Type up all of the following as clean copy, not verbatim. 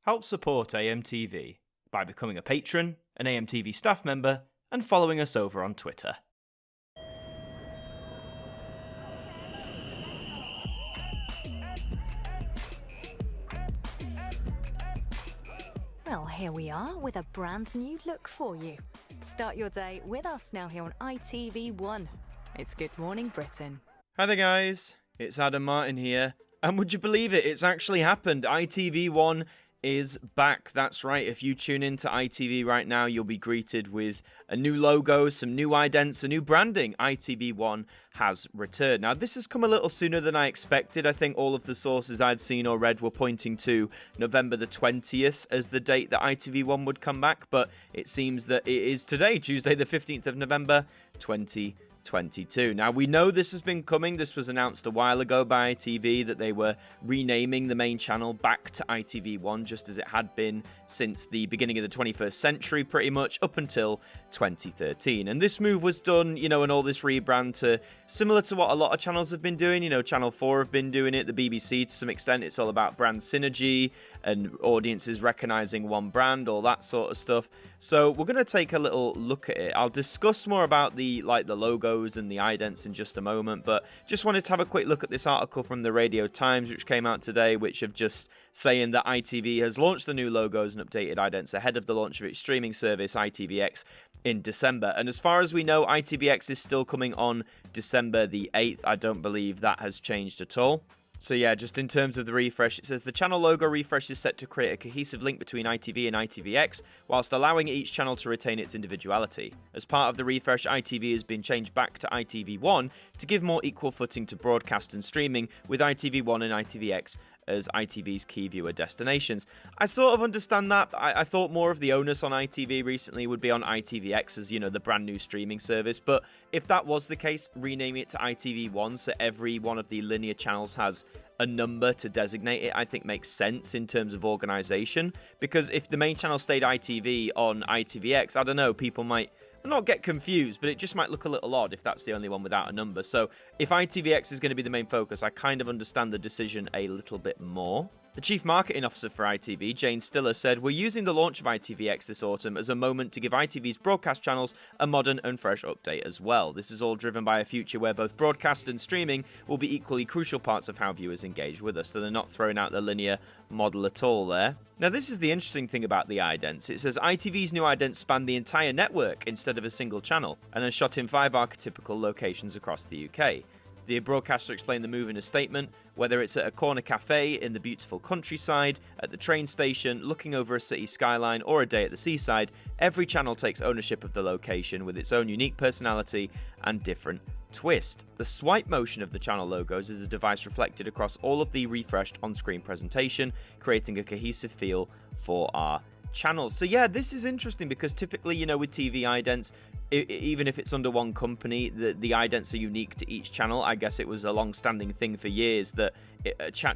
Help support AMTV by becoming a patron, an AMTV staff member, and following us over on Twitter. Well, here we are with a brand new look for you. Start your day with us now here on ITV1. It's Good Morning Britain. Hi there guys, it's Adam Martyn here, and would you believe it, it's actually happened. ITV1 is back. That's right, if you tune into ITV right now, you'll be greeted with a new logo, some new idents, a new branding. ITV1 has returned. Now, this has come a little sooner than I expected. I think all of the sources I'd seen or read were pointing to November the 20th as the date that ITV1 would come back, but it seems that it is today, Tuesday the 15th of November, 2022. Now, we know this has been coming. This was announced a while ago by ITV that they were renaming the main channel back to ITV1, just as it had been since the beginning of the 21st century, pretty much up until 2013. And this move was done, and all this rebrand to similar to what a lot of channels have been doing. Channel 4 have been doing it, the BBC to some extent. It's all about brand synergy and audiences recognizing one brand, all that sort of stuff. So we're going to take a little look at it. I'll discuss more about the logos and the idents in just a moment, but just wanted to have a quick look at this article from the Radio Times, which came out today, which have just saying that ITV has launched the new logos and updated idents ahead of the launch of its streaming service, ITVX, in December. And as far as we know, ITVX is still coming on December the 8th. I don't believe that has changed at all. So yeah, just in terms of the refresh, it says the channel logo refresh is set to create a cohesive link between ITV and ITVX, whilst allowing each channel to retain its individuality. As part of the refresh, ITV has been changed back to ITV1 to give more equal footing to broadcast and streaming, with ITV1 and ITVX as ITV's key viewer destinations. I sort of understand that. I thought more of the onus on ITV recently would be on ITVX as, the brand new streaming service. But if that was the case, renaming it to ITV1 so every one of the linear channels has a number to designate it, I think makes sense in terms of organisation. Because if the main channel stayed ITV on ITVX, I don't know, people might not get confused, but it just might look a little odd if that's the only one without a number. So if ITVX is going to be the main focus, I kind of understand the decision a little bit more. The Chief Marketing Officer for ITV, Jane Stiller, said, "We're using the launch of ITVX this autumn as a moment to give ITV's broadcast channels a modern and fresh update as well. This is all driven by a future where both broadcast and streaming will be equally crucial parts of how viewers engage with us." So they're not throwing out the linear model at all there. Now, this is the interesting thing about the idents. It says ITV's new idents span the entire network instead of a single channel and are shot in 5 archetypical locations across the UK. The broadcaster explained the move in a statement. Whether it's at a corner cafe in the beautiful countryside, at the train station, looking over a city skyline, or a day at the seaside, every channel takes ownership of the location with its own unique personality and different twist. The swipe motion of the channel logos is a device reflected across all of the refreshed on-screen presentation, creating a cohesive feel for our channels. So yeah, this is interesting because typically, with TV idents, even if it's under one company, the idents are unique to each channel. I guess it was a long-standing thing for years that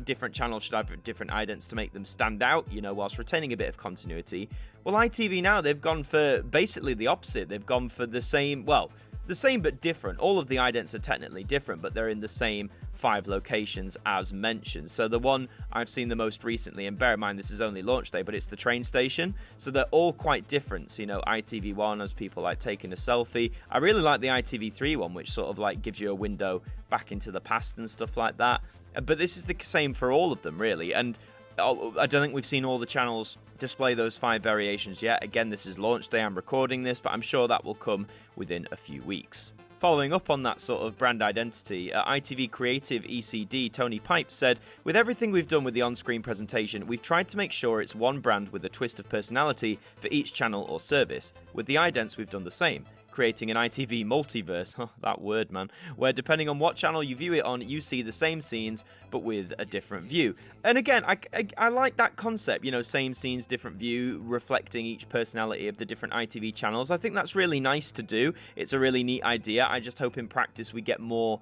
different channels should have different idents to make them stand out, whilst retaining a bit of continuity. Well, ITV now, they've gone for basically the opposite. They've gone for the same but different. All of the idents are technically different, but they're in the same 5 locations as mentioned. So the one I've seen the most recently, and bear in mind this is only launch day, but it's the train station. So they're all quite different. So, ITV1 as people like taking a selfie. I really like the ITV3 one, which sort of gives you a window back into the past and stuff like that. But this is the same for all of them, really. And I don't think we've seen all the channels display those 5 variations yet. Again, this is launch day, I'm recording this, but I'm sure that will come within a few weeks. Following up on that sort of brand identity, ITV Creative ECD Tony Pipes said, "With everything we've done with the on-screen presentation, we've tried to make sure it's one brand with a twist of personality for each channel or service. With the idents, we've done the same, creating an ITV multiverse," that word, man, "where depending on what channel you view it on, you see the same scenes, but with a different view." And again, I like that concept, same scenes, different view, reflecting each personality of the different ITV channels. I think that's really nice to do. It's a really neat idea. I just hope in practice we get more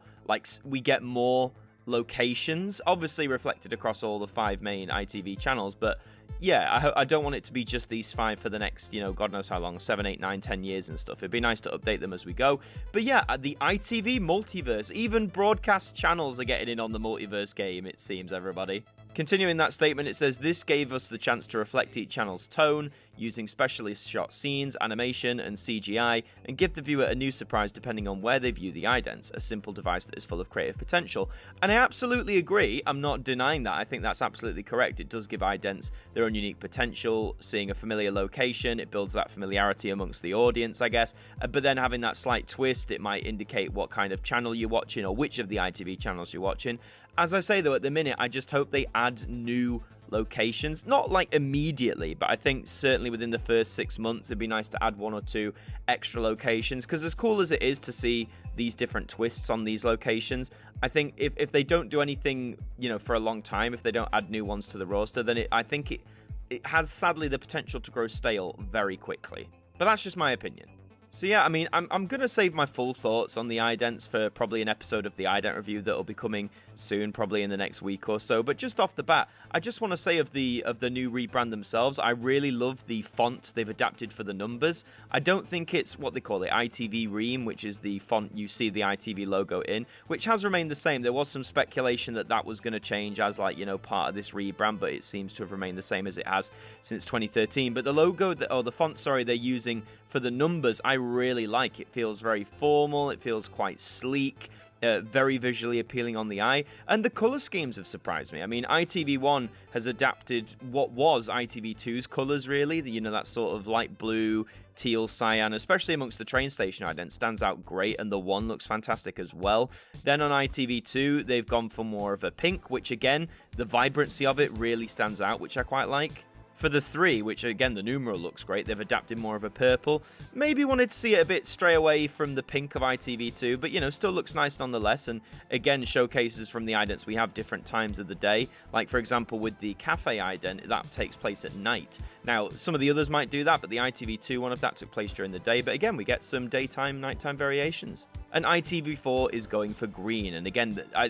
locations, obviously reflected across all the 5 main ITV channels, but yeah, I don't want it to be just these 5 for the next, God knows how long, 7, 8, 9, 10 years and stuff. It'd be nice to update them as we go. But yeah, the ITV multiverse, even broadcast channels are getting in on the multiverse game, it seems, everybody. Continuing that statement, it says, this gave us the chance to reflect each channel's tone, using specially shot scenes, animation, and CGI, and give the viewer a new surprise depending on where they view the idents, a simple device that is full of creative potential. And I absolutely agree, I'm not denying that, I think that's absolutely correct. It does give idents their own unique potential, seeing a familiar location, it builds that familiarity amongst the audience, I guess, but then having that slight twist, it might indicate what kind of channel you're watching, or which of the ITV channels you're watching. As I say though, at the minute, I just hope they add new locations, not like immediately, but I think certainly within the first 6 months it'd be nice to add 1 or 2 extra locations, because as cool as it is to see these different twists on these locations, I think if they don't do anything, you know, for a long time, if they don't add new ones to the roster, then I think it has sadly the potential to grow stale very quickly. But that's just my opinion. So yeah, I mean, I'm going to save my full thoughts on the idents for probably an episode of the ident review that will be coming soon, probably in the next week or so. But just off the bat, I just want to say of the new rebrand themselves, I really love the font they've adapted for the numbers. I don't think it's what they call it, ITV Ream, which is the font you see the ITV logo in, which has remained the same. There was some speculation that was going to change as, like, you know, part of this rebrand, but it seems to have remained the same as it has since 2013. But the logo, the font, sorry, they're using for the numbers, I really like. It feels very formal, it feels quite sleek, very visually appealing on the eye, and the colour schemes have surprised me. I mean, ITV1 has adapted what was ITV2's colours, really. You know, that sort of light blue, teal, cyan, especially amongst the train station ident, stands out great, and the one looks fantastic as well. Then on ITV2, they've gone for more of a pink, which again, the vibrancy of it really stands out, which I quite like. For the 3, which again, the numeral looks great, they've adapted more of a purple. Maybe wanted to see it a bit stray away from the pink of ITV2, but, you know, still looks nice nonetheless, and again, showcases from the idents we have different times of the day. Like, for example, with the cafe ident, that takes place at night. Now, some of the others might do that, but the ITV2 one of that took place during the day, but again, we get some daytime, nighttime variations. And ITV4 is going for green, and again, I'll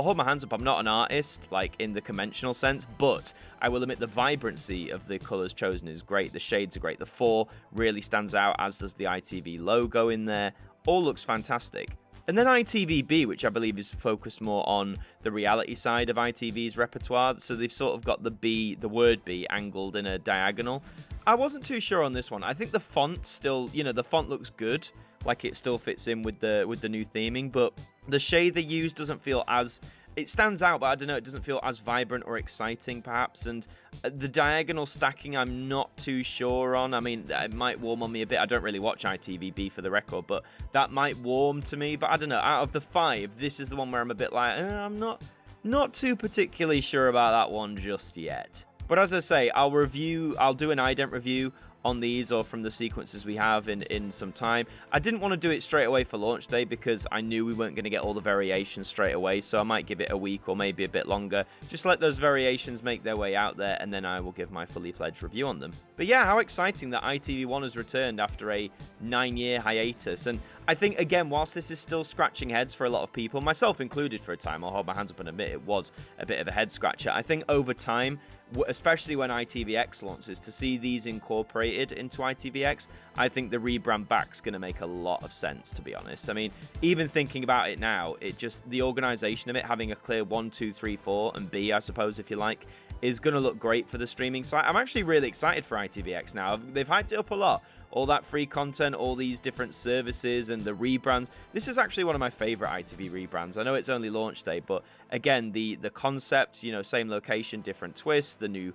hold my hands up, I'm not an artist, like, in the conventional sense, but I will admit the vibrancy of the colours chosen is great. The shades are great. The 4 really stands out, as does the ITV logo in there. All looks fantastic. And then ITV Be, which I believe is focused more on the reality side of ITV's repertoire. So they've sort of got the word B angled in a diagonal. I wasn't too sure on this one. I think the font still, you know, the font looks good. Like, it still fits in with the new theming, but the shade they use doesn't feel as... It stands out, but I don't know, it doesn't feel as vibrant or exciting, perhaps. And the diagonal stacking, I'm not too sure on. I mean, it might warm on me a bit. I don't really watch ITVB for the record, but that might warm to me. But I don't know, out of the 5, this is the one where I'm a bit like, I'm not too particularly sure about that one just yet. But as I say, I'll do an ident review on these, or from the sequences we have in some time. I didn't want to do it straight away for launch day because I knew we weren't going to get all the variations straight away, so I might give it a week or maybe a bit longer. Just let those variations make their way out there, and then I will give my fully fledged review on them. But yeah, how exciting that ITV1 has returned after a 9-year hiatus. And I think, again, whilst this is still scratching heads for a lot of people, myself included for a time, I'll hold my hands up and admit it was a bit of a head scratcher. I think over time, especially when ITVX launches, to see these incorporated into ITVX, I think the rebrand back's going to make a lot of sense, to be honest. I mean, even thinking about it now, the organisation of it, having a clear 1, 2, 3, 4, and B, I suppose, if you like, is going to look great for the streaming site. I'm actually really excited for ITVX now. They've hyped it up a lot. All that free content, all these different services, and the rebrands. This is actually one of my favourite ITV rebrands. I know it's only launch day, but again, the concept, you know, same location, different twists, the new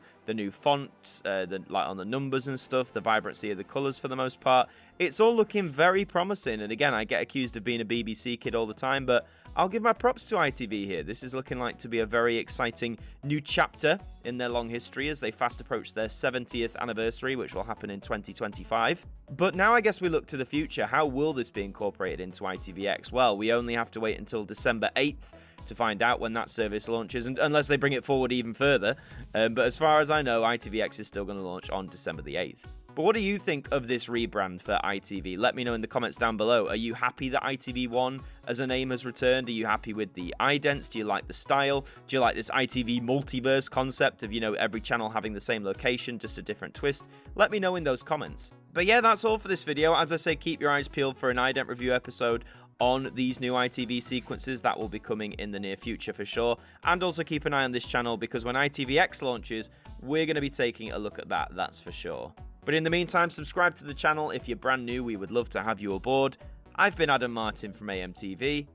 fonts, like on the numbers and stuff, the vibrancy of the colours for the most part. It's all looking very promising. And again, I get accused of being a BBC kid all the time, but I'll give my props to ITV here. This is looking like to be a very exciting new chapter in their long history as they fast approach their 70th anniversary, which will happen in 2025. But now I guess we look to the future. How will this be incorporated into ITVX? Well, we only have to wait until December 8th to find out when that service launches, and unless they bring it forward even further. But as far as I know, ITVX is still going to launch on December the 8th. But what do you think of this rebrand for ITV? Let me know in the comments down below. Are you happy that ITV1 as a name has returned? Are you happy with the idents? Do you like the style? Do you like this ITV multiverse concept of, you know, every channel having the same location, just a different twist? Let me know in those comments. But yeah, that's all for this video. As I say, keep your eyes peeled for an ident review episode on these new ITV sequences. That will be coming in the near future for sure. And also keep an eye on this channel, because when ITVX launches, we're going to be taking a look at that, that's for sure. But in the meantime, subscribe to the channel if you're brand new. We would love to have you aboard. I've been Adam Martyn from AMTV.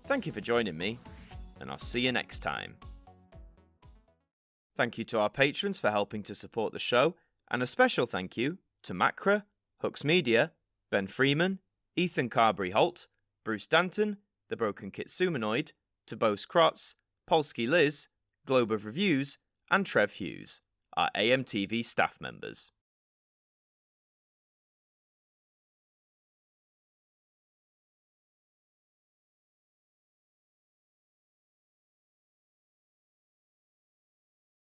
Thank you for joining me, and I'll see you next time. Thank you to our patrons for helping to support the show, and a special thank you to Macra, Hooks Media, Ben Freeman, Ethan Carberry-Holt, Bruce Danton, The Broken Kitsumanoid, Tobos Krotz, Polsky Liz, Globe of Reviews, and Trev Hughes, our AMTV staff members.